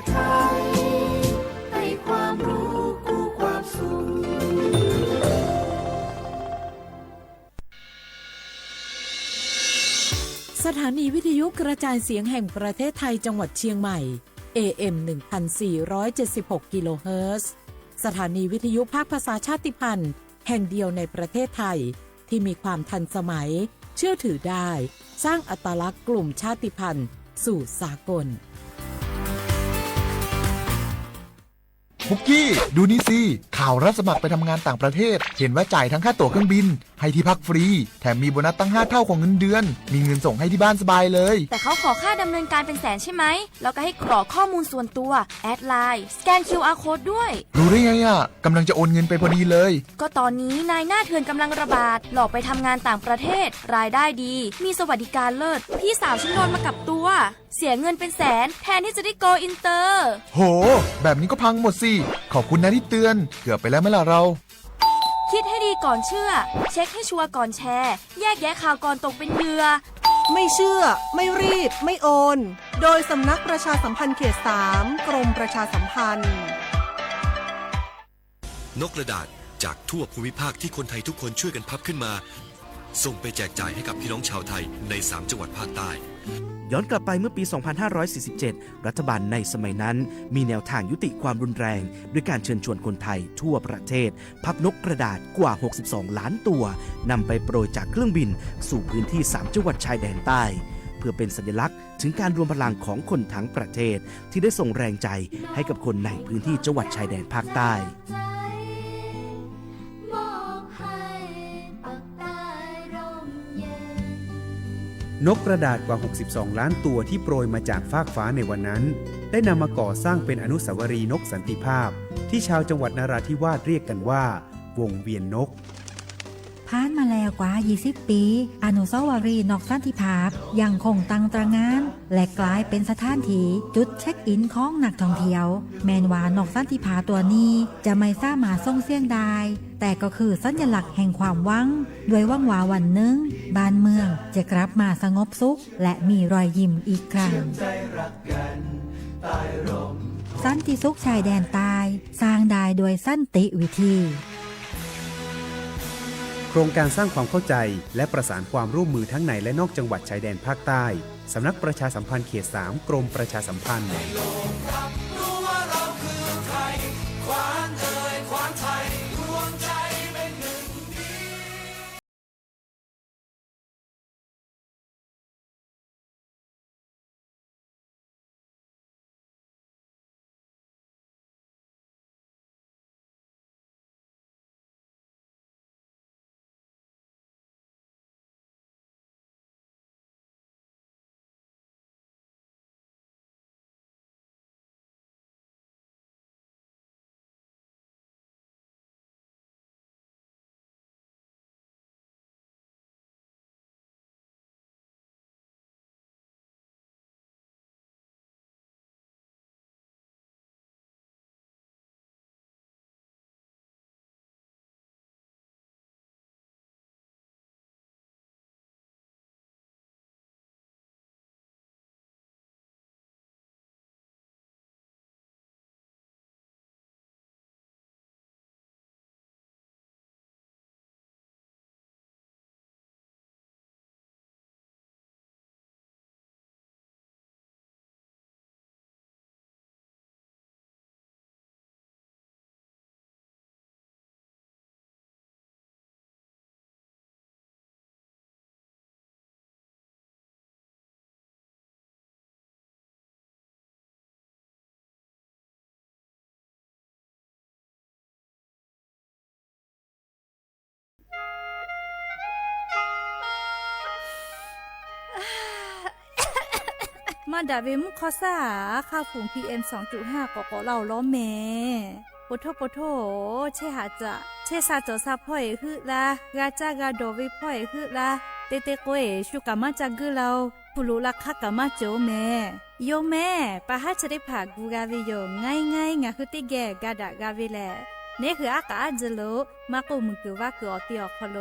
ไทยให้ความรู้คู่ความสุขสถานีวิทยุกระจายเสียงแห่งประเทศไทยจังหวัดเชียงใหม่ AM 1476 กิโลเฮิรตซ์สถานีวิทยุภาคภาษาชาติพันธุ์แห่งเดียวในประเทศไทยที่มีความทันสมัยเชื่อถือได้สร้างอัตลักษณ์กลุ่มชาติพันธุ์สู่สากลปุกกี้ดูนี่สิข่าวรับสมัครไปทำงานต่างประเทศเห็นว่าจ่ายทั้งค่าตั๋วเครื่องบินให้ที่พักฟรีแถมมีโบนัสตั้ง5เท่าของเงินเดือนมีเงินส่งให้ที่บ้านสบายเลยแต่เขาขอค่าดำเนินการเป็นแสนใช่ไหมแล้วก็ให้กรอกข้อมูลส่วนตัวแอดไลน์สแกน QR Code ด้วยรู้ได้ไงอ่ะกำลังจะโอนเงินไปพอดีเลยก็ตอนนี้นายหน้าเถื่อนกำลังระบาดหลอกไปทำงานต่างประเทศรายได้ดีมีสวัสดิการเลิศพี่สาวฉันโดนมากับตัวเสียเงินเป็นแสนแทนที่จะได้โกอินเตอร์โหแบบนี้ก็พังหมดสิขอบคุณนะที่เตือนเกือบไปแล้วไหมล่ะเราคิดให้ดีก่อนเชื่อเช็คให้ชัวร์ก่อนแชร์แยกแยะข่าวก่อนตกเป็นเหยื่อไม่เชื่อไม่รีบไม่โอนโดยสำนักประชาสัมพันธ์เขต 3 กรมประชาสัมพันธ์นกกระดาษจากทั่วภูมิภาคที่คนไทยทุกคนช่วยกันพับขึ้นมาส่งไปแจกจ่ายให้กับพี่น้องชาวไทยใน3จังหวัดภาคใต้ย้อนกลับไปเมื่อปี 2547 รัฐบาลในสมัยนั้นมีแนวทางยุติความรุนแรงด้วยการเชิญชวนคนไทยทั่วประเทศพับนกกระดาษกว่า 62 ล้านตัวนำไปโปรยจากเครื่องบินสู่พื้นที่3จังหวัดชายแดนใต้เพื่อเป็นสัญลักษณ์ถึงการรวมพลังของคนทั้งประเทศที่ได้ส่งแรงใจให้กับคนในพื้นที่จังหวัดชายแดนภาคใต้นกกระดาษกว่า 62 ล้านตัวที่โปรยมาจากฟากฟ้าในวันนั้นได้นำมาก่อสร้างเป็นอนุสาวรีย์นกสันติภาพที่ชาวจังหวัดนราธิวาสเรียกกันว่าวงเวียนนกผ่านมาแล้วกว่า 20 ปี อนุสาวรีย์นกสันติภาพยังคงตั้งตระหง่านและกลายเป็นสถานที่จุดเช็คอินของนักท่องเที่ยวแม้ว่านกสันติภาพตัวนี้จะไม่สามารถส่งเสียงได้แต่ก็คือสัญลักษณ์แห่งความหวังด้วยหวังว่าวันหนึ่งบ้านเมืองจะกลับมาสงบสุขและมีรอยยิ้มอีกครั้งสันติสุขชายแดนใต้สร้างได้โดยสันติวิธีโครงการสร้างความเข้าใจและประสานความร่วมมือทั้งในและนอกจังหวัดชายแดนภาคใต้สำนักประชาสัมพันธ์เขต 3 กรมประชาสัมพันธ์มาดาเวมุคอซ่าค่าฝุ่น PM 2.5 ก็เราล้อแม่ปโทปโทเชหาจะเชซาโจซาพ่อยคือละกาจากาโดวิพ่อยคือละเตเตโกเอชุกามาจากคือเราผู้รู้ลักคักกามาโจแม่โยแม่ปะฮัจะได้ผ่ากูกาวิโยง่ายงาคือติแกกาดากาวิแลนี่คืออากาศจะโลมากูมึงคือว่ากูตีออกคโล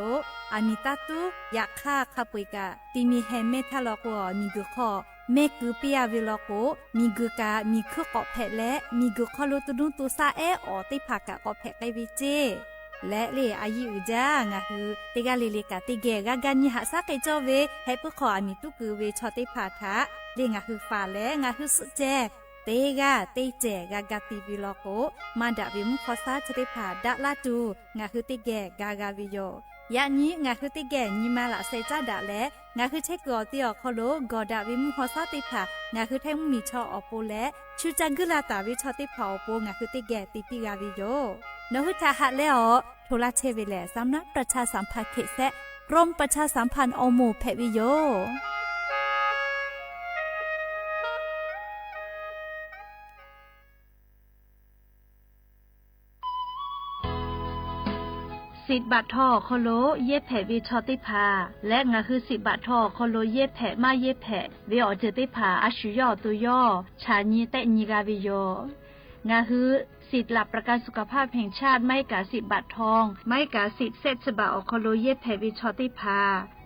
อามิตาตุอยากฆ่าข้าปุยกะตีมีแฮมเมทาลอกวอนิกุคอ เมกือเปียวิลโกมีกือกามีคือเกาะแผะและมีกือคอโลตุนุตุซาเออติผากะเกาะแผะไกวิเจและเลอายุอุจางะฮือติกาเลเลกะติเกกะกันยิหะซะไกจอเวให้ปะขออามีตุกือเวชอติผาทะเลงะฮือฟาและงะฮือสุแจเตกะเตเจกะกะติวิลโกมาดะวิมุขอซาชติผาดะลาตูงะฮือติเกกะกะวิโยยะนี้งะคือติแก่ညီมาละเซจาดะและงะคือเช็คกอติออคอโลกอดาวิมุฮอซาติผางะคือไทมุมีชออโปและชูจังกุลาตาวิชอติผาอโปงะคือติแก่ติปิกาวิโยนหุทาหะและอโทละเชเวแลสำนักประชาสัมพันธ์เขตแซะกรมประชาสัมพันธ์อโมแพวิโยสิบบาททอโคโลเย็บแผลวิชอติพาและงาคือ10 บาททอโคโลเย็บแผลมาเย็บแผลวิออเจติพาอาชุยอตุยอชานีเตนีกาวิโยงาคือสิทธิ์หลับประกันสุขภาพแห่งชาติไม่กะ10 บาททองไม่กะ10 เศษฉบับโคโลเย็บแผลวิชอติพา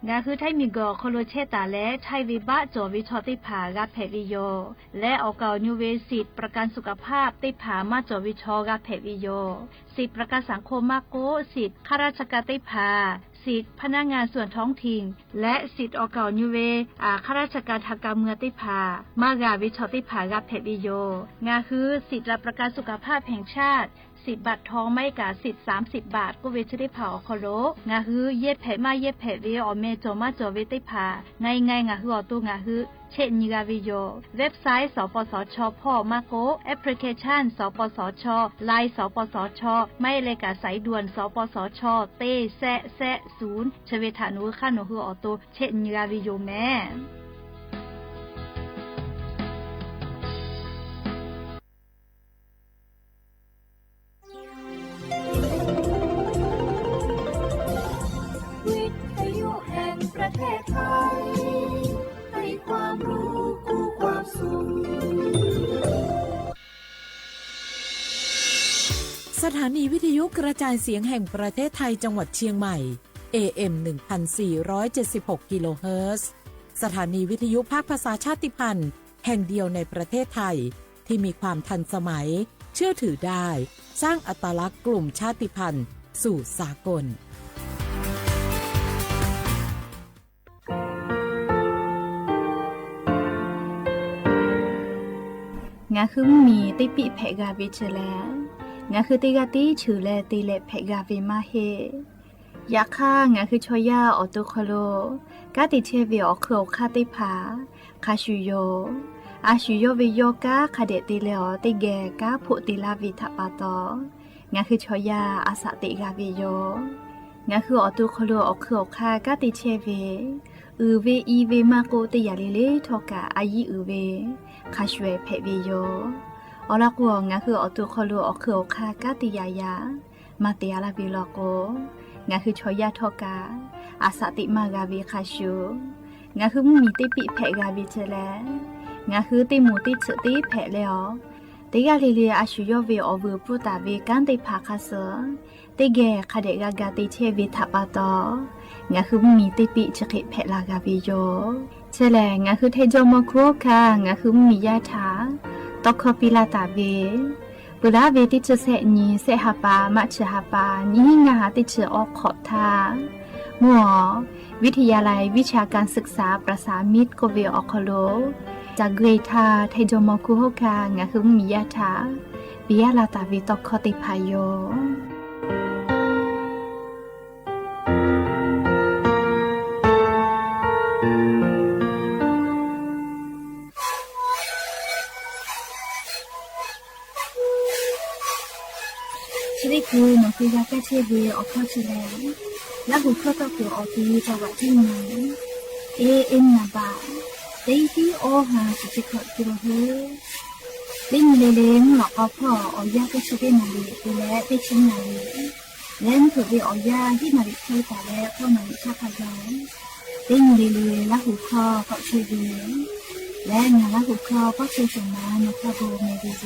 งาคือไทมีกอโคโลเชตาและไทวิบะจอวิชอติพากาแผลวิโยและออกเกานิเวสิทธิ์ประกันสุขภาพติผามาจอวิชอกาแผลวิโยสิทธิประกันสังคมมาโกสิทธิข้าราชการติภาสิทธิพนักงานส่วนท้องถิ่นและสิทธิออกเก่านิเวข้าราชการทางการเมืองติภามากาวิชอติภากาเพดิโยงาคือสิทธิรับประกันสุขภาพแห่งชาติ10 บาททองไม่กะสิทธิ์30 บาทก็เวชติภาอคโลงาคือเย็ดแผมาเย็ดแผเวอเมจอมาจอเวติภาไงงาคืออตุงาคือเช่นนิกาวิโยเว็บไซต์สปสชพ่อมาโกแอปพลิเคชันสปสชไลน์สปสชไม่เลยกะสายด่วนสปสชเตแซ0ชเวทานุขันคืออตุเช่นนิกาวิโยแม่วิทยุแห่งประเทศไทยให้ความรู้คู่ความสุขสถานีวิทยุกระจายเสียงแห่งประเทศไทยจังหวัดเชียงใหม่ AM 1476 กิโลเฮิรตซ์สถานีวิทยุภาคภาษาชาติพันธุ์แห่งเดียวในประเทศไทยที่มีความทันสมัยเชื่อถือได้สร้างอัตลักษณ์กลุ่มชาติพันธุ์สู่สากลงาคือมีติปิเพกาวิเชแลงาคือติกาติชื่อแลติเลเพกาวิมาเฮยาค่างาคือชอยาออโตโคโลกาติเชวิออโคคาติผาคาชุโยอาชุโยวิโยกาคาเดติเลอติเกกาผุติลาวิทปาตองาคือชอยาอาสติกาวิโยงาคือออโตโคโลออโคคากาติเชวิเวอีเวมาโกติยาลิเลทอกาอายีเวคาชเวเพวิโยอลากัวงาคือออตุคอลูออคือคากาติยายามาเตียลาบิโลโกงาคือชอยาทอกาอาสติมากาวิคาชูงาคือมีติปิเพกาวิเจแลงาคือติมูติสติเพเลอติกาลิเลอาชุโยเวอเวปุตาเวกันติภาคาเซติเกคาเดกากาติเชวิทัปาตองาคือมีติปิชกิเพลากาวิโยเชแลงาคือเทจอมโครคางาคือมียาถาตอกคปิลาตาเวปุลาเวติเชเสนีเสหปามัชหปานี้งาติเชออกขอทามัววิทยาลัยวิชาการศึกษาประสามิตรโกเวออคโลจากเกรทาเทจอมโคโฮคางาคือมียาถาปิยาลาตาเวตอกคติพายโยคือหนูคือยาแก้เชื้อเวออกข้อชิแลและหูข้อต่อตัวออกที่จังหวัดที่ไหนนาบาเต็งที่โอหาสุจิขดกิโลเฮเต็งเลงหลอกเอาพ่อออยาแก้เชื้อเวนาลีไปแล้วไปชิ้นนาลีเล่นถือเวออยาที่นาลีที่แต่แล้วพ่อนาลีชาพยองเต็งเลและหูข้อก็เชื้อเวและงาและหูข้อก็เชื้อสมาในคาโบเมดิโซ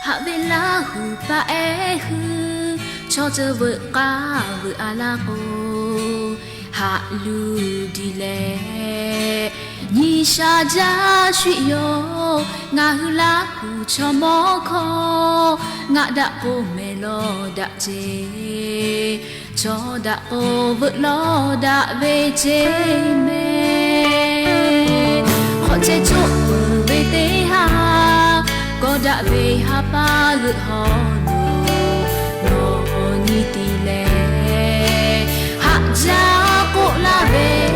hạ về lá hù ba e hư cho chờ vợ cá vợ a la cô hạ lu đi lệ nhị sa gia suy yo ngà hư lá hù cho mò kho ngà đã cô mẹ lo đã chê cho đã ô vợ lo đã về chê mẹ họ chê chỗ về tê ha có đã về ha ba gự họ nô nhị tì lệ hạ gia cô la về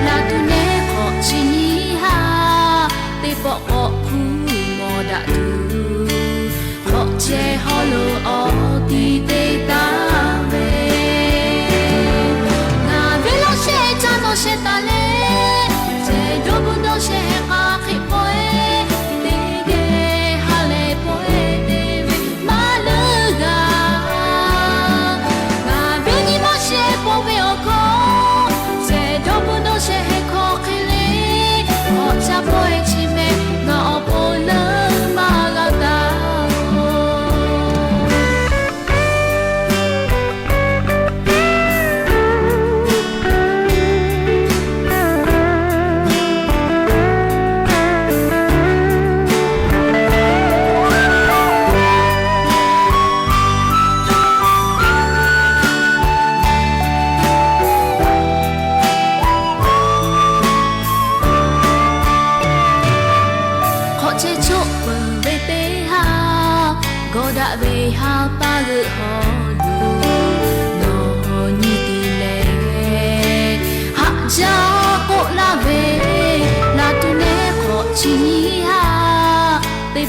là tu nê khó chi nhị ha tê bỏ họ khu mò đã tu họ chê họ lô ó tì tê ta về ngà về lo chê cha nó chê ta lê chê đô bún đô chê ngà khỉ bôi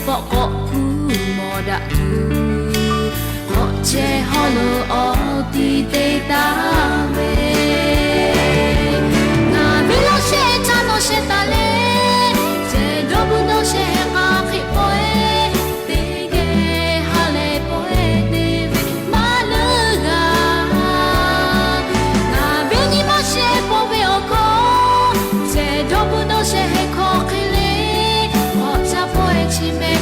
bỏ cọ khu mò đã tu họ che họ lơ ó ti tê ta về ngà vì lo che cha nó che ta lê che đô bu nó che ngà khỉ bôi tê ghê hà lê bôi tê về má lơ gà ngà vì nhị má che bôi về ó khó che đô bu nó che khó khỉ lê họ cha bôi chi mê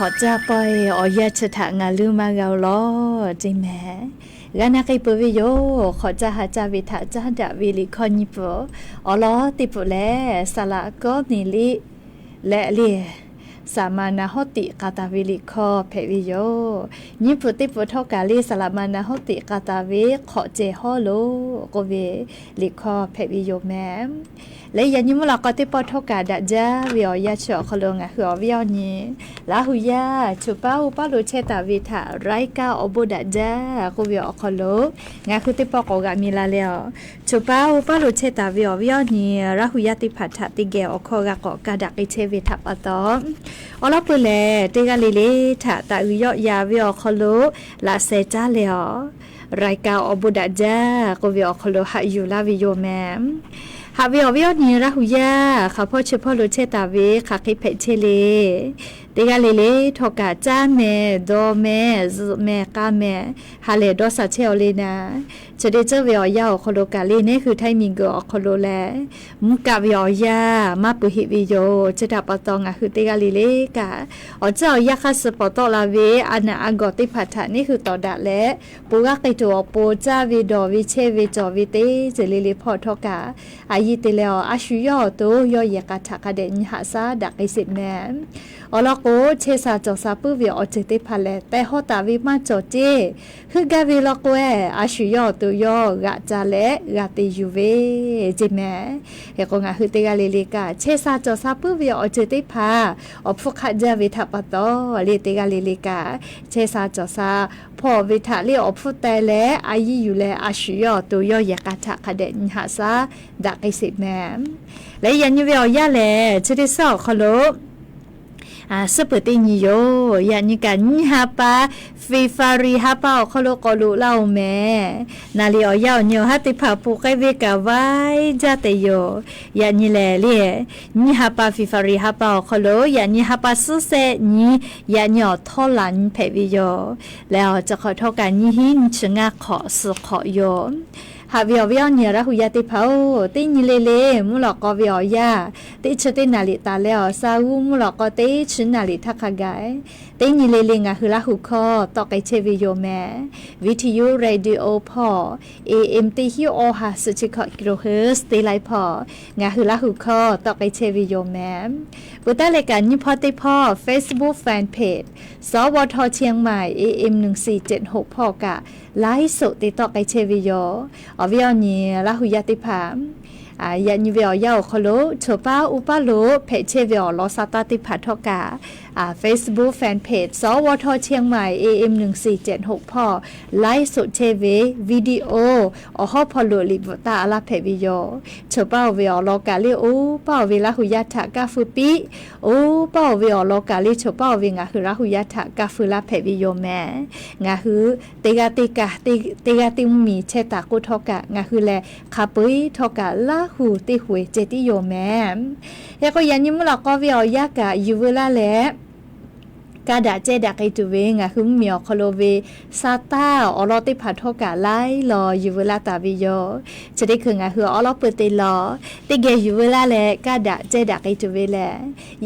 ขอจะไปออยาชะทะงาลืมมาเกาล้อจริงแม่กานาไกปวิโยขอจะหาจาวิทาจาดาวิลิคอนิปอล้อติปุแลสละก็นิลิและเลียสามานาโหติกาตาวิลิคอเพวิโยนิปุติปุทอกาลิสละมานาโหติกาตาวิขอเจฮอโลโกเวลิคอเพวิโยแม่และยันยิมลากติปอทกาดะจาวิอยาชอคลงะหัววิอนีลาหุยาชุปาอุปาลุเชตาวิทาไรกาอบุดะจาคุวิอคโลงะคุติปอกกะมีลาเลอชุปาอุปาลุเชตาวิอวิอนีลาหุยาติผัทติเกอคอกะกอกะดักอิเชวิทัปะตออลอปุเลติกะลิเลทะตะอุยอยาวิอคโลลาเซจาเลอไรกาอบุดะจากุวิอคโลหะยูลาวิโยแมหาวิอวิอนีราหุยาข้าพ่อเฉพาะรู้เชตาเวขาคิเพเชเลเดกาเลเลทอกาจ้าแม่ดอแม่แม่กาแม่ฮาเลดอสาเชลเลนะจะได้เจอวิอยาโคโลกาเลนี่คือไทมิงโกโคโลแลมุกาวิอยามาปุหิวิโยจะดับปตองอ่ะคือเดกาเลเลกาอ๋อเจ้ายาคัสปตอลาเวอานาอากอติพัทธานี่คือต่อดะและปูกะไกตัวปูจ้าวิดอวิเชวิจอวิเตจะเลเลพอทอกาอายิเตเลออาชุยอโตยอยากะทะกะเดญหาซาดักไอสิแมอลอก เชซาจอซาปื้อเวียอเจติพาเลแต่ฮอตาวิมาจอเจคือกาเวลกเวอาชุยอตุยอกะจาเลกะติยูเวจิแมเฮกงาฮึเตกาเลเลกาเชซาจอซาปื้อเวียอเจติพาอฟุขะจาเวทะปะตอเลเตกาเลเลกาเชซาจอซาพอเวทะเลอฟุแต่แลอายีอยู่แลอาชุยอตุยอยากะทะคะเดนหาซาดักไอสิแมและยันยูเวียยะแลเชติซอคโลseperti ni yo yakni kan ni hapa fifari hapa kholo kolu lau me nali o yao nyo hati pha pu kai ve ka vai jate yo yakni le le ni hapa fifari hapa kholo yakni hapa su se ni yakni o tholan phe vi yo le o cha kho thok ka ni hin chinga kho su kho yoหาวิวเนี่ยระหุยาติเผาติญิเลเลมุหลอกก็วิวยาติชตินาลิตาแล้วซาอูมุหลอกก็ติชินาลิทักขะไกติญิเลเลงะหือละหุคอตอกไกเชวิโยแมวิทยุเรดิโอพอ AM ติฮิโอหาสุชิคกิโลเฮิรตซ์ติไลพองะหือละหุคอตอกไกเชวิโยแมปุตตะเลกันนิพอติพอ Facebook Fan Page สวทเชียงใหม่ AM 1476พอกะไลฟ์สดติดต่อไกเชวิโยอวิอนีละหุยาติพามยันยูเวียยาวคโลโชป้าอุปาโลเพจเชเวียลอซาตาติพัทกาFacebook Fan Page สวทเชียงใหม่ AM 1476พอไลฟ์สดเชเววิดีโออฮอพอโลลิบตาลาเพวิโยโชป้าเวียลอกาลิโอป้าเวลาหุยาทากาฟุปิโอป้าเวียลอกาลิโชป้าเวงาหุระหุยาทากาฟุลาเพวิโยแมงาหือเตกาติมีเชตากุทกะงาหือแลคาปุยทกะลาหูติหวยเจติโยแมแล้วก็ยันยิมลอกก็เวียยากะยูเวลาแลกาดาเจดาไกตุเวงะหึมเมียวคโลเวซาตาออลอติพัทกะไลลอยูเวลาตาวิโยจะได้คืองะหือออลอเปติลอติเกยูเวลาแลกาดาเจดาไกตุเวแล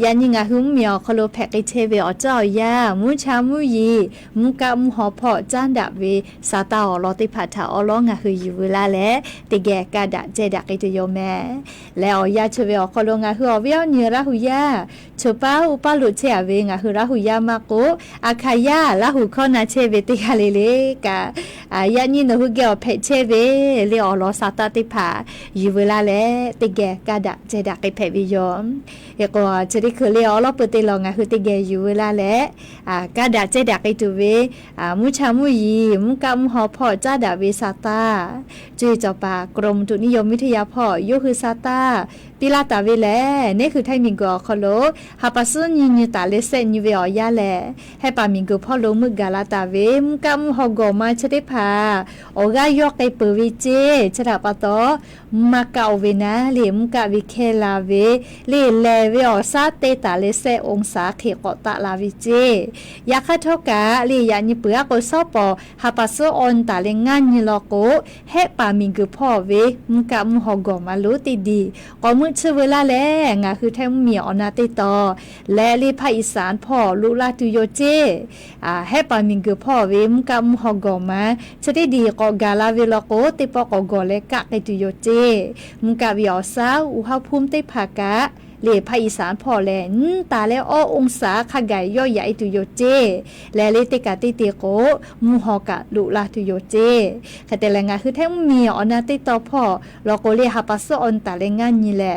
ยันยิงะหึมเมียวคโลแพกไกเชเวอเจ้ายามุชามุยีมุกะมุหอพอจันดาเวซาตาออลอติพัทาออลองะหือยูเวลาแลติเกกาดาเจดาไกตุโยแมแล้วยาเชเวอคโลงะหืออเวียวเนระหุยาชป้าอุปาลุเชเวงะหือระหุยามาโกอาคายาละหุคอนาเชเวติกาเลเลกะยานี่นหุเกอเพเชเวเลอลอซาตาติผายูเวลาเลติเกกาดะเจดะไกเพวิยอมเอก็จะได้คือเลอลอเปติลองะหุติเกยูเวลาเลกาดะเจดะไกตุเวมุชามุยีมุกะมุหอพอจาดะเวซาตาจุยจอปากรมอุตุนิยมวิทยาพอโยคือซาตาปิลาตาเวแลนี่คือไทมิงกอคโลฮาปาซุญญิตาเลเซญเวอยาแลให้ปามิงกอพ่อลงมึกกาลาตาเวมกะมุฮอกอมาชะได้พาโอกายอกไกเปวิเจชะดาปะตอมากาเวนะเลมกะวิเคลาเวเลแลเวอซาเตตาเลเซองศาเขกอตะลาวิเจยาคาทกะเลยานิเปือกอซอปอฮาปาซุออนตาเลงานญิลอโกให้ปามิงกอพ่อเวมกะมุฮอกอมาโลติดีกอมึชเวลาแลงะคือแทมเมียอนาติตอและลีภาคอีสานพ่อลุลาตุโยเจให้ปามิงกอพ่อเวมกะมุฮอกอมาจะได้ดีกอกาลาเวลโกติปอกอกอเลกะไกตุโยเจมุกะวิอซาอุฮาภูมิเตภากะเลภาคอีสานพอแลนตาและอ้อองศาขะไกย่อใหญ่ตุโยเจและเลติกะติเตโกมุฮอกะลุลาตุโยเจคะแต่ละงะคือแท้มีออนาติตอพอลอโกเลฮาปัสออนตาเลงานนี่แหละ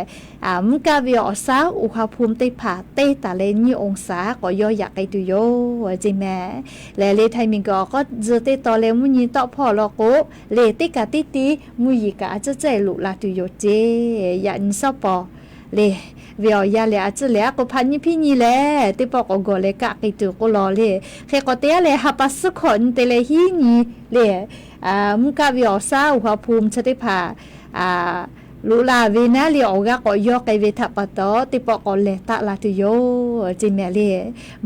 มุกะวิอซาอุฮาภูมิเตภาเตตาเลนี่องศาก็ย่อใหญ่ไกตุโยจิแม่และเลไทมิงก็เจเตตอเลมุญีตอพอลอโกเลติกะติติมุยีกะจะใจลุลาตุโยเจยะนิซอปอเลเวียยาเลอาจจะเลก็พันยี่พี่นี่แหละติปอกกอเลกะไกตุก็รอเลเคก็เตะเลฮาปัสคนเตเลฮีนี่เลมุกะเวียซาอุฮาภูมิชะติภาลูลาเวนะเลออกะก็ยอไกเวทะปะตอติปอกเลตะลาตุโยจิแมเล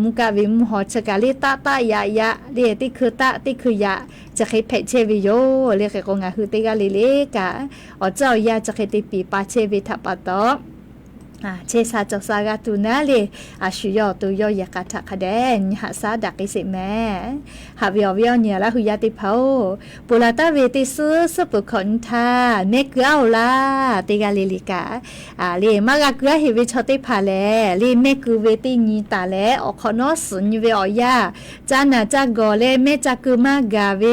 มุกะเวมุหอชะกะเลตะตะยายะเลติคือตะติคือยะจะเคเพเชวิโยเลเคก็งะคือติกะเลเลกะอเจ้ายาจะเคติปีปาเชเวทะปะตอ เชซาจอกซากาตูนาเลอาชุยอตุยอยากาทักคะแดนหาซาดักอิสิแม่หาวิอวิอเนี่ยละหุยาติเผาปุลาตาเวติซื้อสุปุขนทาเมกเอาลาติกาลิลิกาเลมากะกะเฮวิชอติพาเลเลเมกุเวตินีตาเลอคอนอสุนเวอยาจานาจากอเลเมจักกุมากาเว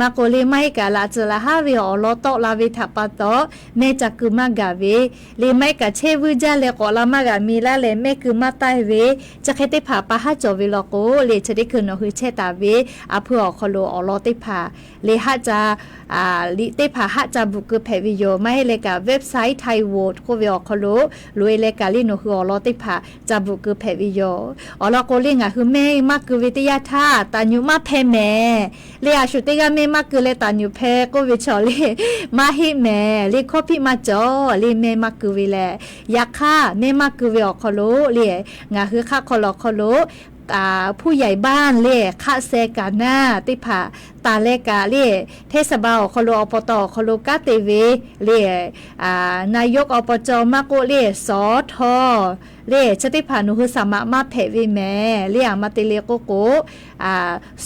มาโกเลไมกาลาจลาฮาเวอลอโตลาเวทัปปะโตเมจักกุมากาเวเลไมกะเชวุจาเลกอลามากามีลาเลเมกุมาไตเวจะเคติผาปะฮะจอเวลโกเลชดิคืนอหือเชตาเวอะเพื่อคโลอลอติผาเลฮะจาลิติผาฮะจาบุกเพวิโยไม่เลกาเว็บไซต์ไทยโวตโคเวอคโลลุยเลกาลิโนหืออลอติผาจาบุกเพวิโยอลอโกลิงะหือเมมักวิทยาธาตาญุมาเพเมเลอาชุติกาเมมักเลตาญุเพโกวิชอเลมาฮิเมเลโคพิมาจอเลเมมักวิเลยาคาเมมักวิอคโลเลงะหือคะคโลคโลผู้ใหญ่บ้านเล่คะเซกาหน้าติผาตาเลกาเล่เทศบาลคโลอปตคโลกาเตเวเล่นายกอปจมาโกเล่สอทอเล่ชติผานุหุสามะมาเพวิแม่เล่มาติเลโกโก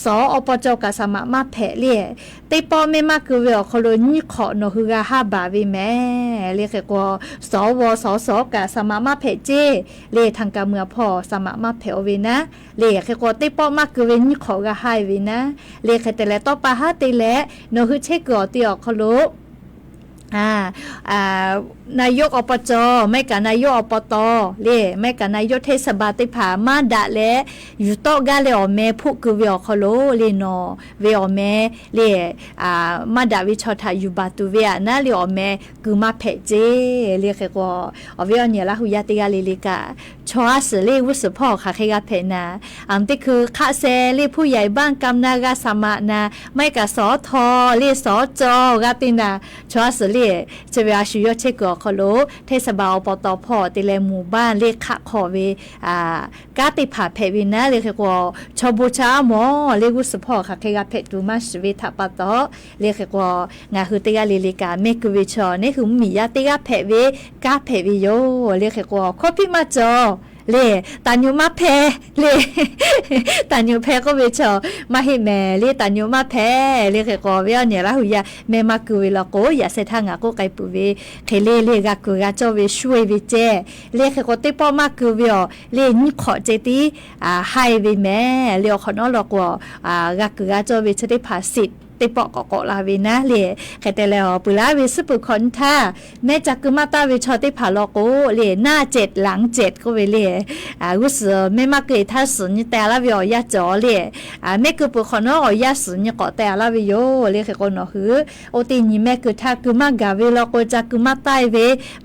สออปจกะสามะมาเพเล่ติปอเมมาคือเวคโลนิขอโนหุกาฮาบาวิแม่เล่คือก็สวสกะสามะมาเพเจเล่ทางการเมืองพอสามะมาเพอเวนะเลขก็ติปอมากคือเวนิขอกะให้วินะเลขแต่ละต่อปะหาติและโนฮึเชกอติอคโลนายกอบจไม่กับนายกอบตเล่ไม่กับนายกเทศบาลติผามาดะและอยู่โตกาเลอเมผู้คือเวอคโลเลนอเวอเมเลมาดาวิชอทาอยู่บาตูเวนะเลอเมคือมาเพเจเลเคก็อเวอเนี่ยละหุยาติกาเลลิกาชอสเลวุสพ่อค่ะเคกาเพนาอันที่คือคะเซเลผู้ใหญ่บ้านกำนากาสมานาไม่กับสอทอเลสอจอกาตินาชอสเลจะเวลาชุยเชกอคโลเทศบาลปตพติเลหมู่บ้านเลขะขอเวกาติผาเพวินะเลขกว่าชบูชาหมอเลกุสพอค่ะเคกาเพดูมาสเวทปตเลขกว่างาคือติกาลิลิกาเมกวิชอนี่คือมียาติกาเพเวกาเพวิโยเลขกว่าคอพิมาจอเลตาญุมาเพเลตาญุเพก็เวชอมาให้แม่เลตาญุมาเพเลเคก็เวเนี่ยละหุยาแม่มากุเวละโกอย่าเสทางะก็ไกปุเวเคเลกะกุกะจอเวช่วยเวเจเลเคก็ติปอมากุเวเลนิขอเจติให้เวแม่เลขอนอลกว่ากะกุกะจอเวชได้ภาษิตติปอกกลาวินะเลแค่แต่แล้วปุลาวิสปุคนท่าแม่จักกุมาตาวิชอติผาลโกเลหน้า7หลัง7ก็เวเลกุสแม่มาเกยท่าสุนแต่ละวิอยาจอเลแม่กุปุคนออยาสุนก็แต่ละวิโยเลแค่คนอหือโอตินีแม่กุท่ากุมากาวิลโกจักกุมาตาเว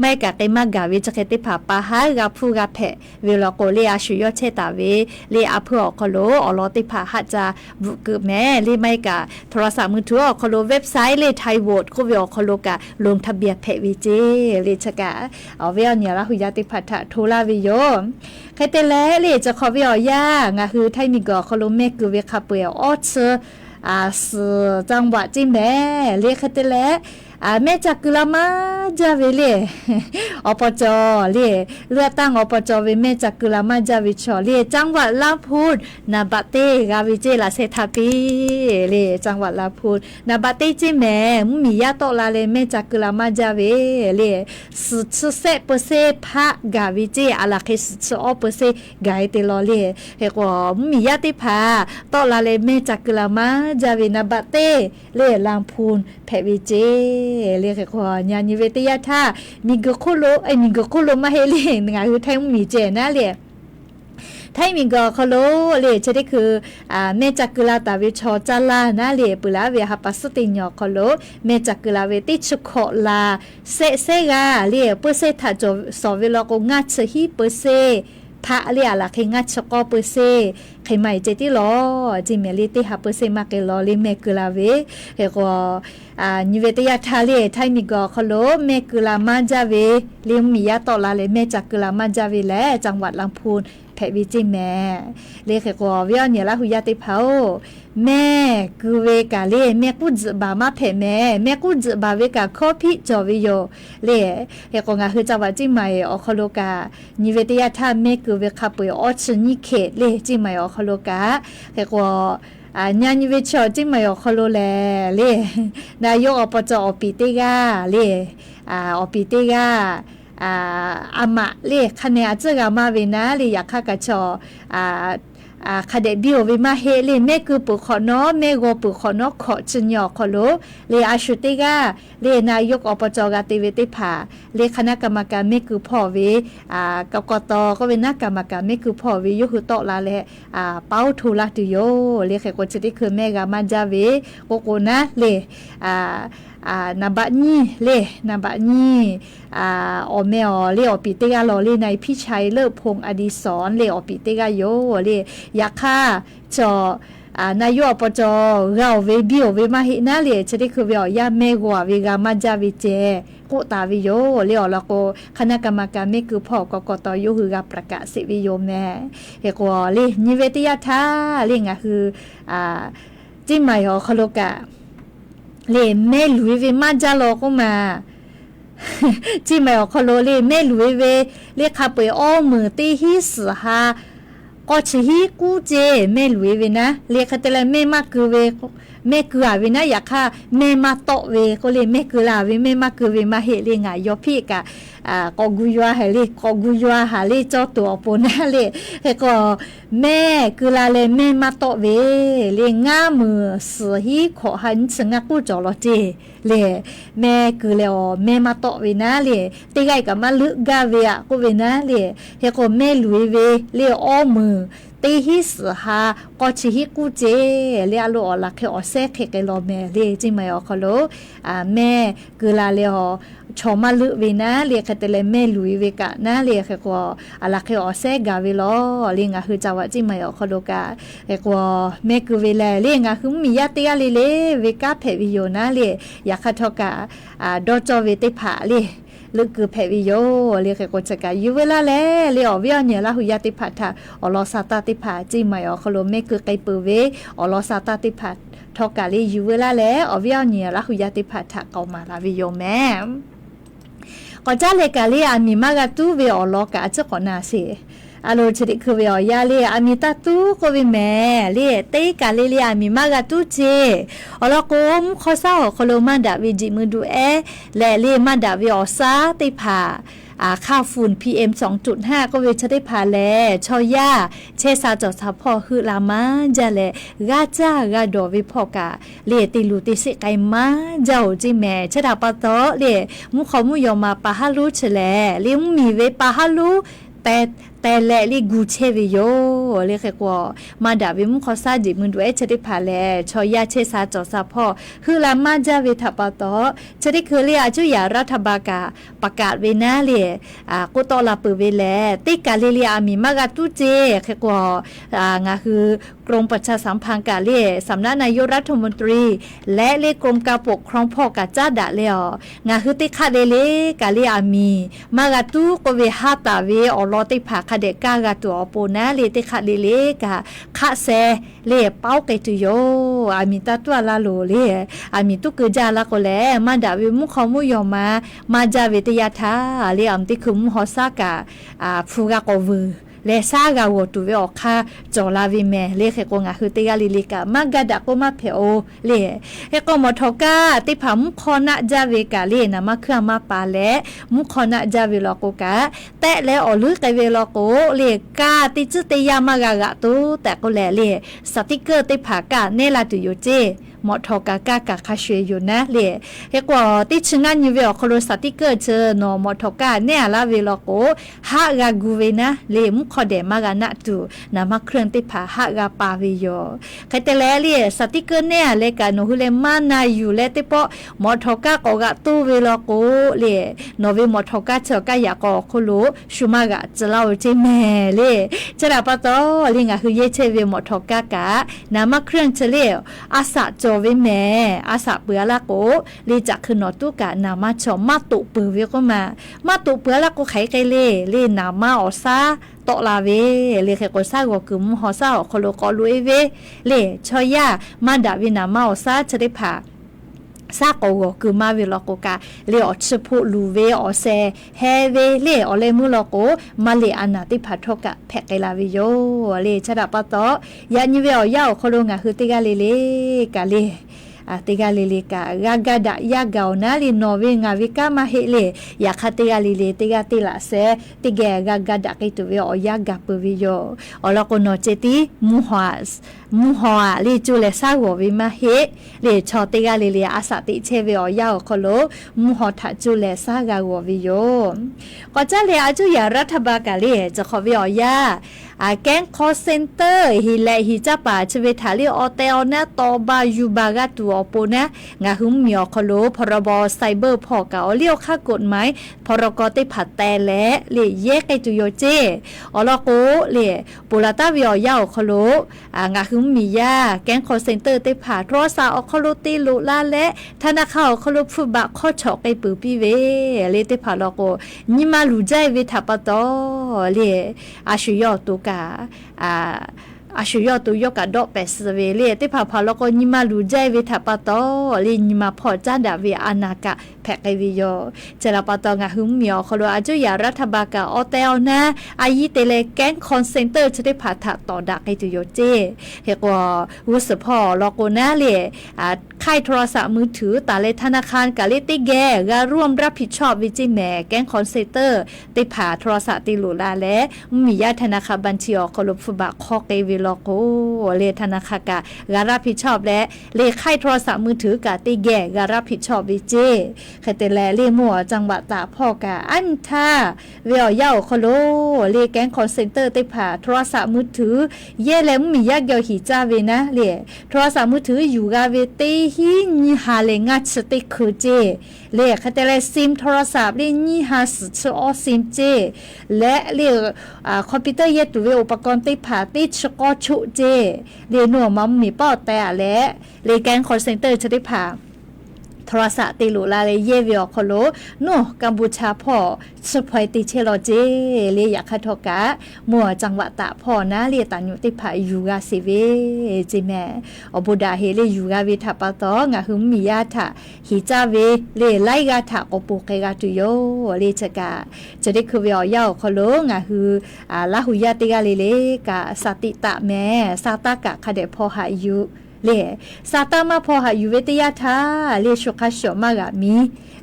แม่กะเกมากาวิจะแค่ติผาปะหากะพูกะเพวิลโกเลอาชุยเชตาเวเลอาเพื่อคโลอลอติผาหัจจะบุกแม่เลไม่กะโทรศัพท์มือถือคโลเว็บไซต์เลยไทยโหวตก็เวอคโลกะลงทะเบียนเพวิเจเลยชะกะเอาเวอเนี่ยละหุยาติพัทธะโทลาวิโยใครแต่แล้วเลยจะขอเวอย่างะคือไทยมีกอคโลเมกเวคาเปออเชสจังหวัดจิแม่เลยใครแต่แล้วแม่จักกุลามาจาเวเลอปจเลเลือกตั้งอปจเวแม่จักกุลามาจาวิชอเลจังหวัดลำพูนนาบะเตกาวิเจลาเซทาปีเลจังหวัดลำพูนนาบะเตจิแม่มียาโตลาเลแม่จักกุลามาจาเวเลสุเซเปเซพะกาวิเจอาลาเคสอเปเซกายเตลอเลเฮกว่ามียาติพาโตลาเลแม่จักกุลามาจาเวนาบะเตเลลำพูนเพวิเจเรียกขวญาณิเวทยาท่ามีกโคโลมีกโคโลมาให้เลี้ยงงาคือไทยมีเจนะเลี้ยไทยมีกโคโลเลี้ยจะได้คือเมจักกุลาตาวิชอจาลานะเลี้ยปุลาเวหัปสุติญอโคโลเมจักกุลาเวติชุโคลาเซกาเลี้ยเปเซทาโจสอเวลโกงัดฮิเปเซพระเลียละเคงัดชกอเปเซใครใหม่เจติลอจิเมลิติฮับเปเซมาเกลอลิเมกุลาเวเฮก็นิเวตยาทาเลไทยมีกอคโลเมกุลามาจาเวลิมียาตอลาเลเมจักกุลามาจาเวและจังหวัดลำพูนเพวิจิแม่เลขก็เวียเนี่ยละหุยาติเผา แม่กูเวกาเลแม่กูจะบามาเพแม่กูจะบาเวกาคอพิจอวิโยเลเฮกงาคือจังหวัดจิไหมอคโลกานิเวตยาท่าแม่กูเวคาปุยอชนิเคเลจิไหมอคโลกาเฮกญาณิเวชจิไหมอคโลเลเลนายกอบจอปีเตกาเลอปีเตกาอามาเลคะแนนจะกามาเวนะเลอยากข้ากะชอคาเดบิโอวิมาเฮเลแม่คือปุขอนอแม่โกปุขอนอขอจิญญอขอโลเลอาชุติกาเลนายกอบจกาติเวติภาเลคณะกรรมการแม่คือพ่อเวกกตก็เป็นนักกรรมการแม่คือพ่อเวยุคือตอลาเลเป้าทูลาตุโยเลแขกจิติคือแม่กามาจาเวโกโกนะเลนาบะนี่เลนาบะนี่อแม่เลอปิเตกาลอเลในพี่ชัยเลิศพงษ์อดีศรเลอปิเตกาโยเลอยากฆ่าจอนายกอบจเราเวบิโอเวมาเฮนาเลจะได้คือเวอยาแม่กัวเวกามาจาวิเจกุตาวิโยเลอแล้วก็คณะกรรมการไม่คือพ่อกกตยุคือกาประกาศสิวิโยแม่เฮกัวเลนิเวติยาทาเลงะคือจิมายอคโลกาเลแม่ลุยเวมาจาโลก็มาจิมายอคโลเลแม่ลุยเวเลคาเปอ้อมือตีฮิสฮาก็ชิฮิกูเจแม่ลุยเวนะเลคาเตลแม่มาคือเวแม่คือเวนะอยากค่ะแม่มาโตเวก็เลยแม่คือลาเวแม่มาคือเวมาเฮเลงายอพี่กะก็กุยัวเฮเลก็กุยัวหาเลเจ้าตัวปนเลเฮก็แม่คือลาเลแม่มาโตเวเลงามือสือฮิขอหันสงะกูจอลอเจเลแม่คือเลแม่มาโตเวนะเลติไกกับมาลึกกาเวอะกูเวนะเลเฮก็แม่ลุยเวเลอ้อมือตีฮิสฮาก็ชิฮิกูเจเลียโลอลักเคอเซเคเกโลเมเลจิมายอคโลแม่คือลาเลอชอมาลุเวนะเลียคเตเลแม่ลุยเวกะนะเลียเคกออลักเคอเซกาเวโลเลียงะคือจาวะจิมายอคโลกาเอกอแม่คือเวลาเลียงะคือมียาติยาเลเลเวกาเพวิโยนะเลียยาคทอกาดอจอเวติภาเลลึกคือเพวิโยเรียกกจกาอยู่เวลาแลเรียอวิญญาณละหุยติพัทธาอลอซาตาติภาจิมายอคโลเมคือไกเปเวอลอซาตาติพัททอกาลีอยู่เวลาแลอวิญญาณละหุยติพัทธาเกามาลาวิโยแม่ก็จะเลกาลีอามีมากาตูเวอลอกาจะก่อนนาเซอโลชดิคือเวอยาเลอามิตาตูก็วิแม่เลเตกาเลเลอามิมากาตูเจอลอกมขอซาคโลมาดาวิจิมือดูและเลมาดาวิออซาติภาค่าฝุ่น PM 2.5 ก็เวชได้พาแลชอย่าเชซาจอดซับพอคือลามาจะแลกาจ้ากาดอวิพอกาเลติลูติสิไกมาเจ้าจิแม่ชะดาปะตอเลมุขมุยอมาปะฮาลูเฉแลเลมุมีเวปะฮาลูแต่แลลิกูเชวิโยเลแค่กว่ามาดาวิมุขซาจิมือด้วยจะได้พาแลชอยาเชซาจอซาพ่อคือลามาจาเวทัปตอจะได้คือเรียจุยารัฐบาลกาประกาศเวนาเลกุตอลาปือเวแลติกาเลเลียมีมากาตุเจแค่กว่างาคือกรมประชาสัมพันธ์กาเลสำนักนายกรัฐมนตรีและเลกรมการปกครองพ่อกาจ้าดะเลงาคือติคาเลกาเลอามีมากาตุก็เวหาตาเวอลอติภาคเดกากาตัวโปนะเลติคาเลกาคะเซเลเป้าไกตุโยอามิตาตัวลาโลเลอามิตุกจาลาโกเลมาดาวิมุขมุยอมาจาเวตยาทาเลอัมติคุมฮอซากาฟูกาโกวเลซากาวตุเวอคาจอลาวิเมเลเคโกงาคือติกาลิลิกามากาดะโกมาเพโอเลเฮโกมอทอกาติผามุขนะจาเวกาเลนะมาเครื่องมาปาเลมุขนะจาเวลโกกาแต่และอลือไกเวลโกเลกาติจุติยามากากะตุแต่ก็แลเลสติกเกอร์ติผากาเนลาตุโยเจมอทอกากากะคาเชยอยู่นะเลเฮกว่าติชงานยูเวอคโลสติกเกอร์เจอนอมอทอกาเนลาเวลโกฮากากูเวนะเลมุขเดมากานะตุนามาเครื่องติผาฮากาปาวิโยใครแต่แลเลสติกเกอร์เนี่ยเลกาโนหุเลมานาอยู่เลติปอมอทอกากอกะตุเวลโกเลโนเวมอทอกาเจกายากอโคโลชุมากะจะเล่าเจแม่เลจะดาปะตอลิงะคือเยเชเวมอทอกากะนามาเครื่องเจเลอาสะโจ เวแม่อาสาเปือละโกลีจักคือนอตุกะนามาชอมาตุปือเวก็มาตุเปือละโกไขไกเลนามาออซาตอลาเวเลเคโกซาโกกึมฮอซาโคโลกอลุเอเวเลชอยามาดาวินามาออซาจะได้ผ่าซาโกโกคือมาเวลโกกาเลอชพุลูเวอเซเฮเวเลอเลมุลโกมาเลอานาติพัทกะแพกไกลาวิโยเลชดาปะตอยานิเวอยาโคโลงะคือติกาเลกาเลติกาเลกากากาดะยาเกานาลีโนเวงาวิกามาเฮเลยาคาติกาเลติกาติลาเซติแกกากาดะกิตุเวอยากาปวิโยอลโกโนเจติมูฮวาลีจูเลซาโววิมาเฮเลชอติกาเลอาสาติเชเวอยาโคโลมูฮอทะจูเลซากาโววิโยก็จะเลอาจุยารัฐบาลกาเลจะขอวิอยาแก๊งคอเซ็นเตอร์ฮิเลฮิจับป่าชเวทาลีออเตลนะตอบายูบากาตัวโปนะงาหุมมีอคโลพรบไซเบอร์พอเก่าเลี้ยวค่ากฎหมายพรกติผัดแต่และเลแยกไอตุโยเจอลโกเลปุระตาวิอยาอคโลงาหุมมียาแก๊งคอเซ็นเตอร์ติผ่าโทรศัพท์อคโลติลุลาและธนาคารอคโลฟุบะข้อฉอกไอปือปีเวเลติผ่าลโกนิมาลูใจเวทาปตอเลอาชุยอตุกาอาชุยอตุยกะดอกเปสเวเลติพาพาลก็นิมาลูใจเวทาปตอเลนิมาพอจาดาเวอานากะแพกไอวิโยเจลาปตองะหุมเมียวคโลอาจุยารัฐบาลกะออเตลนะอายิเตเลแก๊งคอนเซนเตอร์จะได้พาถะต่อดักไอตุโยเจเฮกว่าวุสพอลโกนาเลค่ายโทรศัพท์มือถือตาเลธนาคารกะเลติแกก็ร่วมรับผิดชอบวิจิแม่แก๊งคอนเซนเตอร์ติผ่าโทรศัพท์ติลุลาและมีญาธนาคารบัญชีอคโลฟุบะคอเกวิลโกเลธนาคารกะก็รับผิดชอบและเลค่ายโทรศัพท์มือถือกะติแกก็รับผิดชอบวิจิคเตแลเลมัวจังหวัดตากพ่อกะอันท่าเวียวยาวคโลเลแก๊งคอนเซนเตอร์ติผ่าโทรศัพท์มือถือเย่แล้วมียากเกียวหิจาเวนะเลโทรศัพท์มือถืออยู่กะเวเตฮีนี่ฮาเลงัดสติคือเจเลคเตแลซิมโทรศัพท์เลนี่ฮาสชอซิมเจและเลคอมพิวเตอร์เยตุเวอุปกรณ์ติผ่าติชกอชุเจเลหนัวมัมมีป้อแต่และเลแก๊งคอนเซนเตอร์จะได้ผ่าโทรศัพท์ติลุลาเลเยวิอคโลโนกัมพูชาพ่อสปอยติเชโลเจเลอยากคาทกะมัวจังหวัดตะพ่อนะเลตันยุติภายูกาสิเวจิแม่อบุดาเฮเลยูกาวิทาปะตองะหุมมียาทะหิจาเวเลไลกาทะอปุเกกาตุโยเลจกะจะได้คือวิอยาวคโลงะฮือลาหุยาติกาเลกะสติตะแม่สาตากะคเดพ่อหายุเลซาตามาพอหาอยู่เวทยาทาเลชกาชมากะมี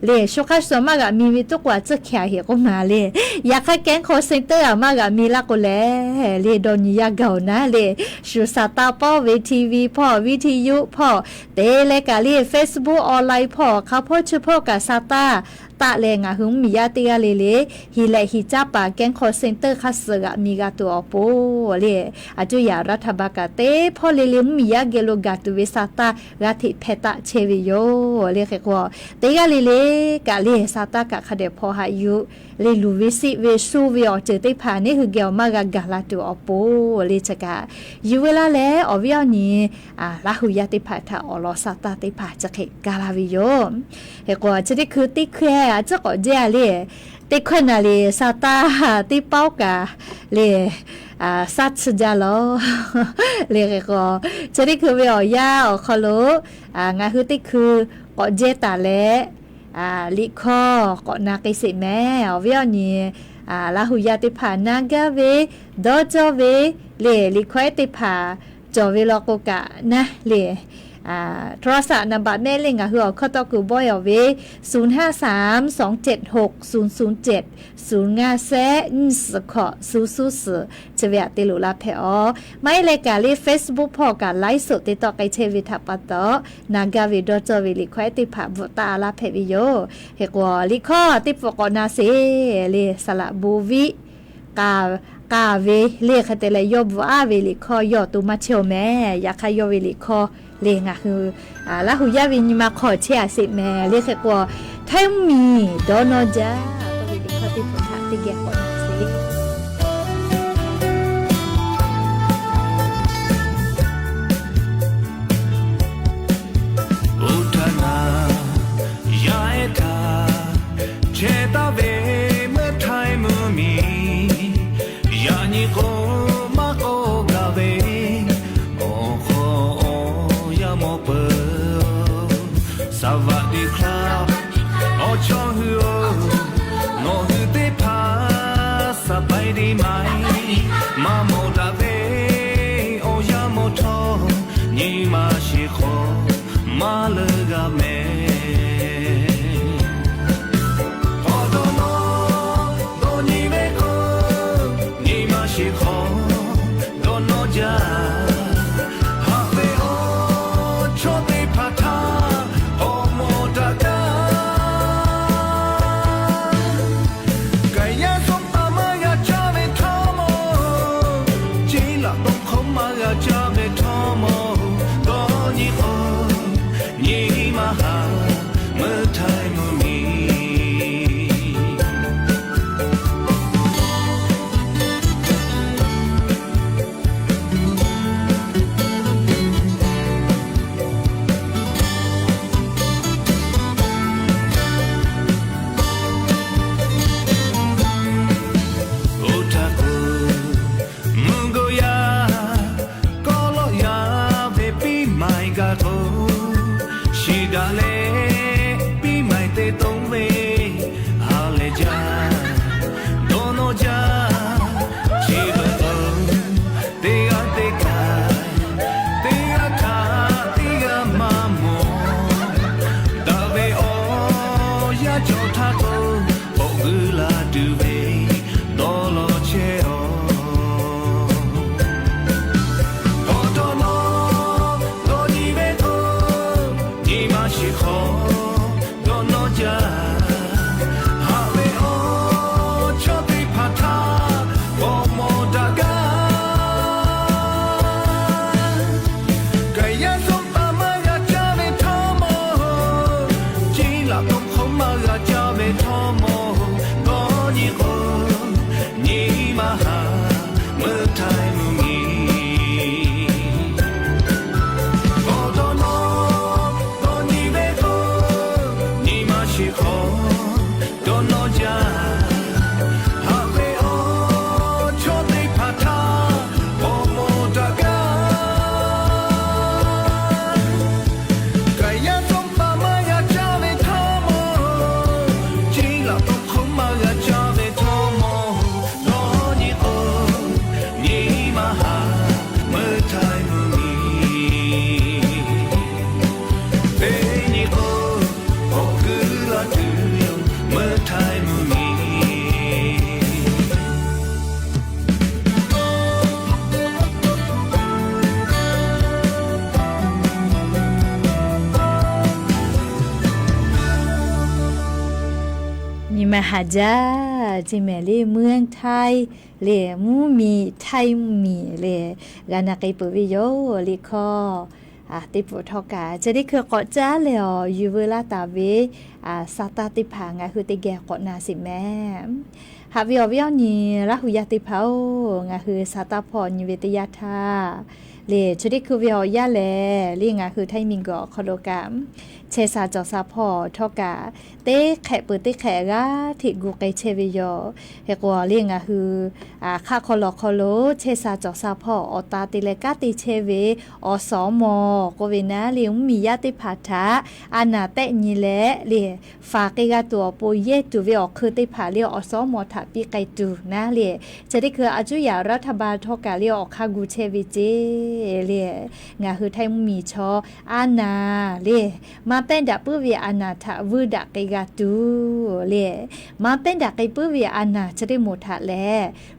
เลชกาชมากะมีวิตุกว่าจะแค่เฮก็มาเลอยากให้แก๊งคอเซ็นเตอร์มากะมีละก็แลเลดอนยาเก่านะเลชูซาตาพ่อเวทีวีพ่อวิทยุพ่อเตเลกะเล Facebook ออนไลน์พ่อเขาพ่อชื่อพ่อกะซาตาตะเลงะหุมมียาติกาเลฮิเลฮิจับปาแก๊งคอเซ็นเตอร์คัสกะมีกะตัวโปเลอาจุยารัฐบาลกะเตพ่อเลมียาเกโลกะตุเวซาตากะทิเพตะเชวิโยเลเกกว่าเตกะเลกะเลซาตากะคเดพ่อหายุเลลูวิสิเวซูเวอเจติพานี่คือเกียวมากะกะลาตัวโปเลจกะยูเวลาแลอวิอนี่ลาหุยาติพาทะอลอซาตาติพาจะเกกะลาวิโยเฮกว่าจะได้คือติแค่จะก็เจาเลติขนาเลซาตาติเป้ากะเลสัตสจาโลเลก็จะได้คือเวียวยาอคโลงาคือติคือก็เจตาเลลิคอก็นากิสิแม่เวียนี่ลาหุยาติผานากะเวดอจอเวเลลิควายติผาจอเวลอกกะนะเลโทรศัพท์นำบัตรแม่เล่งหัวข้อต่อกูบ่อยเว053-276-007 054-1ขอ000จะเวียติลุลาเพอไม่เลยกาลี Facebook พอการไลฟ์สดติดต่อไกเชวิทัปตอนากาวิดจอวิลิควายติผาบตาลาเพวิโยเฮกวลิคอติฟกอนาเซเลสละบูวิกาเวเลคเตลยอบว่าเวลิคอยอตุมาเชลแม่อยากให้ยอเวลิคอเลงะคือลาหุยาวินิมาขอเชียสิแม่เรียกกว่าไทมีโดโนจาก็วิลิคอติพุทธะติเกะก่อนสิ วัสดีครับโอชอฮือโนฮือเตพาสบายดีไหมมาโมดาเบโอยาโมทอนีมาชิโคมาเลกาเมพอโดโนโดนีเบโคนีมาชิโคโดโนจามหาจ้าจิแม่เลเมืองไทยเลมูมีไทยมีเลกานาไกปุวิโยลิคอติปุทอกาจะได้คือเกาะจ้าเลยอยู่เวลาตาเวซาตาติผางาคือติแกเกาะนาสิแม่หาวิอวิอนี่ละหุยาติเผางาคือซาตาพรเวทยาธาเลชุดิคือวิอยาแลลี่งาคือไทยมิงก็คอโลกามเชซาจอซาพอทอกาเตแขะปืนเตแขะกาที่กูไกเชวิโยเฮกว่าลี่งาคือค่าคอลอคอโลเชซาจอซาพออตาติเลกาติเชเวอสมโกเวนะเลียงมียาติผาทาอานาเตญิเลเลียฝากกาตัวปุเยตุเวอคือติผาเลียอสมถาปีไกตูนะเลียจะได้คืออาจุยารัฐบาลทอกาเลียอคากูเชวิเจเลียงาคือไทยมีชออานาเลียมาเป็นดับปื้อเวียอานาทะวืดะไกกาตูเลียมาเป็นดักไกปื้อเวียอานาจะได้หมดทะแล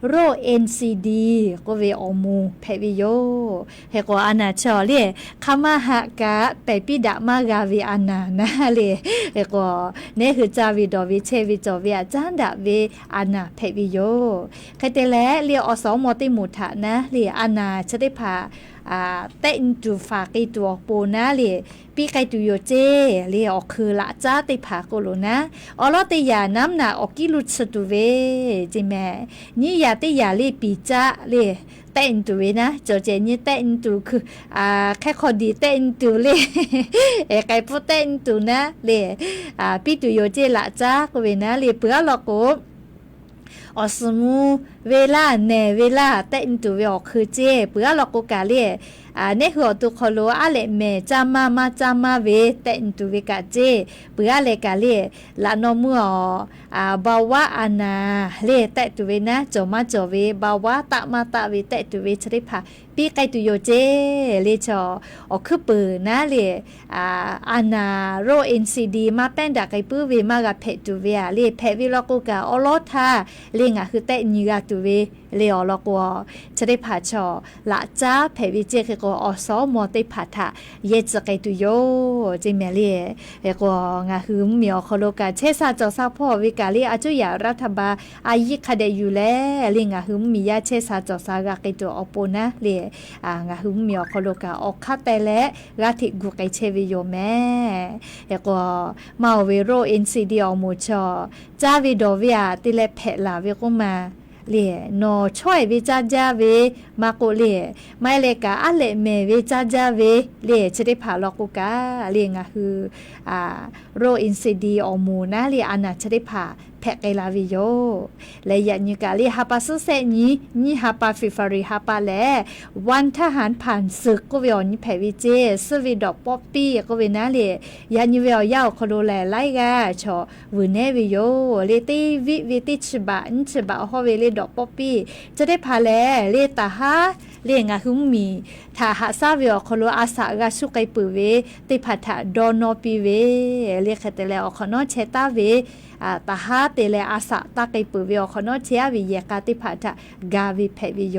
โร NCD ก็เวอมูเพวิโยเฮกว่าอานาชอเลียคามาหะกะไปปิดะมากาเวอานานะเลียเฮกว่าเนี่ยคือจาวิดอวิเชวิจอเวียจันดะเวอานาเพวิโยใครแต่แลเลียอสมติหมดทะนะเลียอานาจะได้พาเต้นจูฝากไอตัวปูนะเลียปีไกตูโยเจเลียออกคือละจ้าติผาโกโลนะอลอติยาน้ำหนาออกกิลุสตุเวจิแม่นี่ยาติยาเลียปีจ้าเลียเต้นตูเวนะจอเจนี่เต้นตูคือแค่คอดีเต้นตูเลียไกพูเต้นตูนะเลียปีตูโยเจละจ้าโกเวนะเลียเปื่อหลอกโกอสมูเวลาเนเวลาเต้นตัวเวอคือเจเปื่อหลอกกาเลีย ในหัวตุคโลอะเลเมจามาเวเตนตุเวกะเจเปือเลกะเลละนอมัวบาวะอานาเลเตตุเวนะจอมาจอเวบาวะตะมาตะเวเตตุเวชริพาปีไกตุโยเจเลจอคือปือนะเลอานาโรเอ็นซีดีมาแป้นดาไกปื้อเวมากะเพตุเวเลเพวิลกุกะอลอทาเลงะคือเตญิกะตุเวเลอลอกวชริพาชอละจ้าเพวิเจก็อสอมอติพาทะเยจไกตุโยจิเมเลก็งะคือเมียวคโลกะเชซาจอซาพ่อวิกาลีอาจุยารัฐบาอายิคาเดอยู่แลเลงะคือมียาเชซาจอซากะไกตุอโปนะเลงะคือเมียวคโลกะออกคาแต่และกะทิกุไกเชวิโยแม่ก็มาเวโรเอ็นซีดีอโมชอจาวิโดเวียติเลเพลาเวกุมาเลโนช่วยวิจาจาเวมาโกเลไม่เลกะอะเลเมวิจาจาเวเลจะได้ผ่าลอกุกะเลงะคือโรอินซีดีอมูนะเลอานาจะได้ผ่าแพะไกลาวิโยและยันยุกะเลฮาปาสุเซนีฮาปาฟิฟาริฮาปาแลวันทหารผ่านศึกก็เวอนี่แพวิเจสวิดอกป๊อปปี้ก็เวนะเลยันยุเวอยาวคโดแลไลกะชอวเนวิโยเลติวิติฉบะนฉบะฮอเวเลดอกป๊อปปี้จะได้ผ่าแลเลตาฮาเลงะหุมมีถ้าหาซาเวอคโลอาสากะสุไกปือเวติพัทะดอนอปีเวเลคเตเลอคอนอเชตาเวตาฮาเตเลอาสะตาไกปือเวอคอนอเชยวิเยกาติพัทะกาวิเพวิโย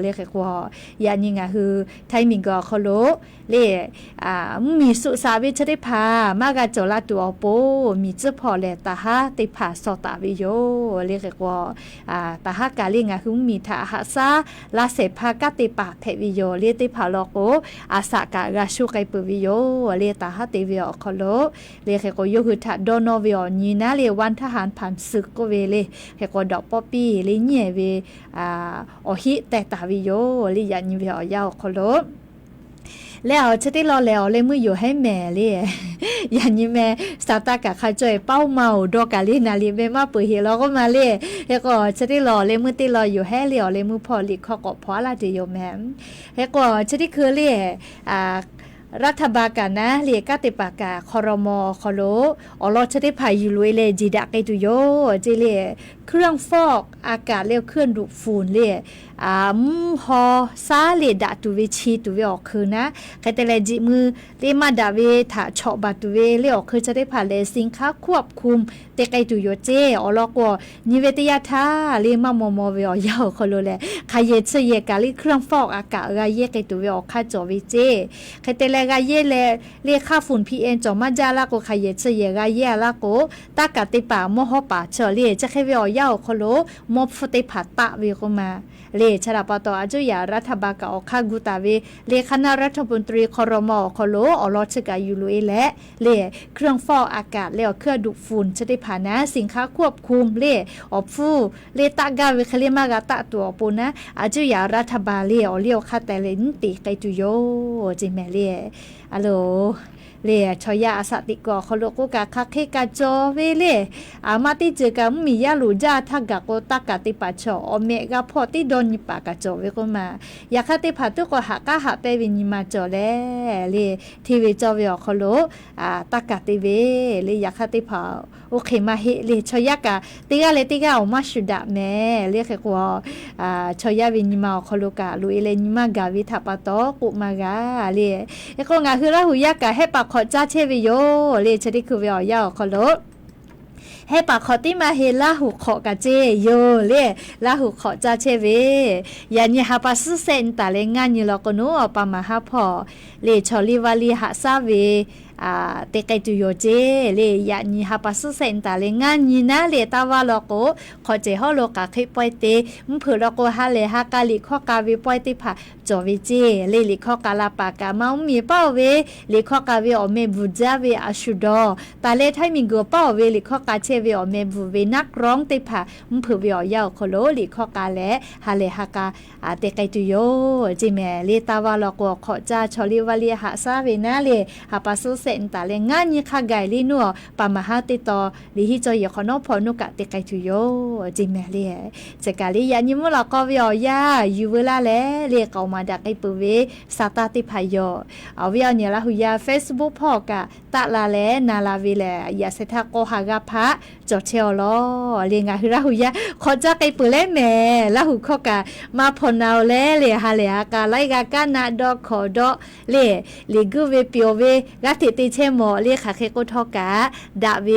เลคกวยานิงะฮือไทมิงกอคโลเลมีสุสาวิชได้พามากะจลาตัวโปมีจื้อพอเลตาฮาติผาสอตาวิโยเลคกวตาฮากาลิงะฮือมีทาหาซาลาเสภากติปะเพวิโยเลติผาลโกอาสากะกะชุไกปือวิโยเลตาฮาติวิโอคโลเลคกโยฮือทะโดโนวิโอนีนะเลวันทหารผ่านศึกก็เวเลเคกดอกป๊อปปี้เลเnyeเวอหิแตตาวิโยลิยันวิโอยาวคโลแล้วจะได้รอแล้วเลยมืออยู่ให้แม่เลยอย่างนี้แม่สตาร์กะข้าจ่อยเป้าเมาดอกกะลีนาลีแม่มาปือเฮเราก็มาเลยแล้วก็จะได้รอเลยมือติรออยู่ให้เหลียวเลยมือพอลิขอก็พอละเดียวแม่แล้วก็จะได้คือเลยรัฐบาลกันนะเรียกติปากาคอรมอคอโลอลอจะได้พายุลุยเลยจีดักไกตุโยเจเลเครื่องฟอกอากาศเรียกเครื่องดูดฝุ่นเลยฮอซาเลดาตุเวชีตุเวออกคือนะใครแต่ละจิมือเรมาดาเวถาชอบาตุเวเรียกคือจะได้ผ่านเลสินค้าควบคุมเตไกตุโยเจอลอกว่านิเวศยาธาเรมามอมอเวอยาวคอโลแลใครเยเชเยกาลิเครื่องฟอกอากาศกาเยไกตุเวออกค่าจอเวเจใครแต่ละกาเยเลเรียกค่าฝุ่น PM จอมาจาละก็ใครเยเชเยกาเยละก็ตากะติปามอฮอปาเชเลียจะแค่เวอยาวคอโลมอฟติผาตะเวก็มาเลชราปตออาจุยารัฐบาลกอคากุตาเวเลคณะรัฐมนตรีครมคโลอลอชกายูลุเอและเลเครื่องฟอกอากาศแล้วเครื่องดูดฝุ่นจะได้ผ่านนะสินค้าควบคุมเลออบฟูเลตากาเวคเลมากาตะตัวปูนะอาจุยารัฐบาลเลอเลียวคาแต่เลนติไกตุโยจิแมเลอะโลเลชอยาสติกอคโลกุกะคักเคกาโจเวเลอามาติเจกะมียาลูจาทักกะโกตากะติปะชออเมกะพอติดอนปากะโจเวก็มายาคติพาตุกะหากะหาเปวินิมาโจเลเลทีวีจอเวอคโลตากะติเวเลยาคติพาโอเคมาเฮเลชอยากะติกะเลติกะอมาชุดะแม่เลเคกว่าชอยาวินิมาคโลกะลุเอเลนิมากาวิทาปะโตกุมากาเลเอโกงะคือละหุยากะให้ปะขอจ้าเชวิโยเลชดิคือเวอยาวคโลให้ปากขอติมาเฮลาหุขอกะเจโยเลลาหุขอจ้าเชเวยันยฮาปาสุเซนตาเลงานยูลอกโนอปามาฮาพอเลชอลิวาลีหาซาเวเตไกตุโยเจเลยานีฮาปาสุเซนตาเลงานยีนะเลตาวาลโกขอเจฮอโลกะเคปอยเตมเผือลโกฮาเลฮากาลิขอกาวิปอยติผาจอวิเจเลลิขอกาลาปากามามีเป้าเวลิขอกาเวอเมบุจาเวอาชุดอตาเลไทมิงโกเป้าเวลิขอกาเชเวอเมบุเวนักร้องติผามเผือเวอยาวโคโลลิขอกาเลฮาเลฮากาเตไกตุโยจิแมเลตาวาลโกขอจาชอลิวาลีหาซาเวนะเลฮาปาสุเซ นตาเลงานยี่ข้าไก่ลีนัวปามหาติตอลีฮิจอยขอนอพอนุกะติไกทุโยจิแม่เลียจะกาลียานิมุลาก็วิอยาอยู่เวลาแลเรียกเอามาดักไอปุเวสาตาติพายอเอาวิอเนี่ยละหุยา Facebook พ่อกะตะลาแลนาลาวิแลยาเสทาโกหากะพะจดเชลลอเรียงาหุระหุยาขอจักไอปุเลแม่ละหุข้อกะมาพอนเอาแลเลียฮาเลียกาไลกะกะนาดอขอดอเลลีกูเวปิโอเวกะติติเชมอเรียคะเคโกทอกะดะเว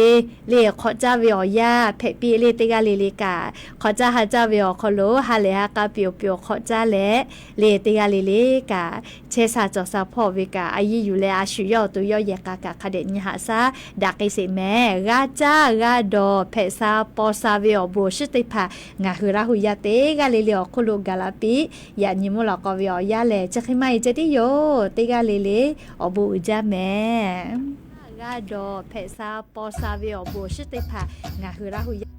เลขอจาเวอยาเพปีเลติกาเลกาขอจาหาจาเวอขอโลฮาเลียกะปิโอปิโอขอจาแลเลติกาเลกาเชซาจอซาพ่อเวกาอายุอยู่แลอาชุยอตุยอยะกะกะคะเดญหาซาดักไอเสแม่กาจากาดอเพซาปอซาเวอโบชิติพางาหุระหุยาเตกาเลเลอคุโลกาลาปิยานิมุลากอเวอยาแลจะคิไมจะติโยติกาเลอบูจาแม่กาดอเพซาปอซาเวอโบชิติพางาหุระหุยา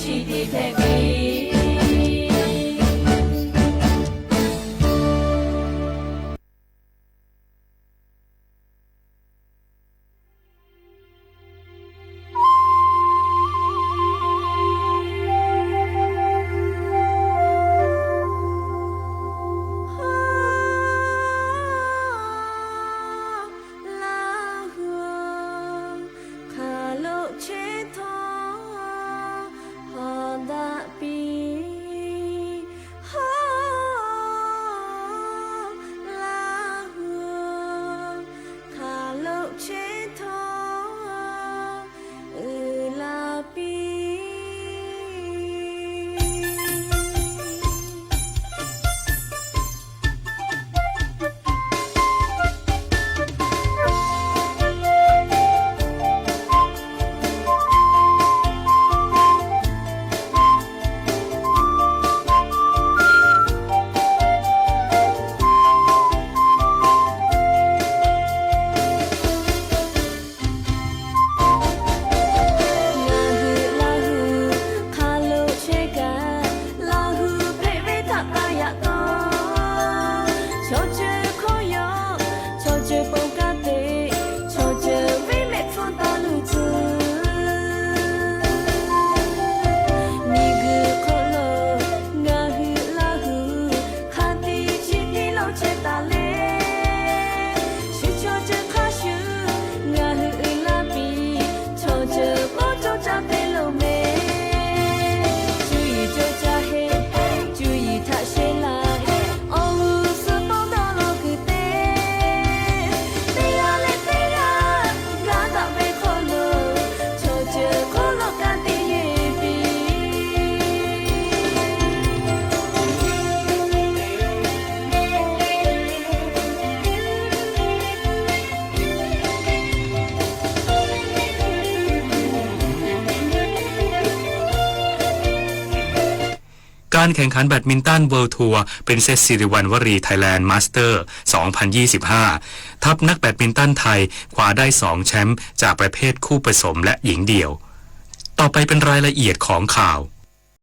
ရှိသည်ဖြစ်ပြီ การแข่งขันแบดมินตันเวิลด์ทัวร์ปรินเซสสิริวัณวรีไทยแลนด์มาสเตอร์ 2025 ทัพนักแบดมินตันไทยคว้าได้ 2 แชมป์จากประเภทคู่ผสมและหญิงเดี่ยว ต่อไปเป็นรายละเอียดของข่าว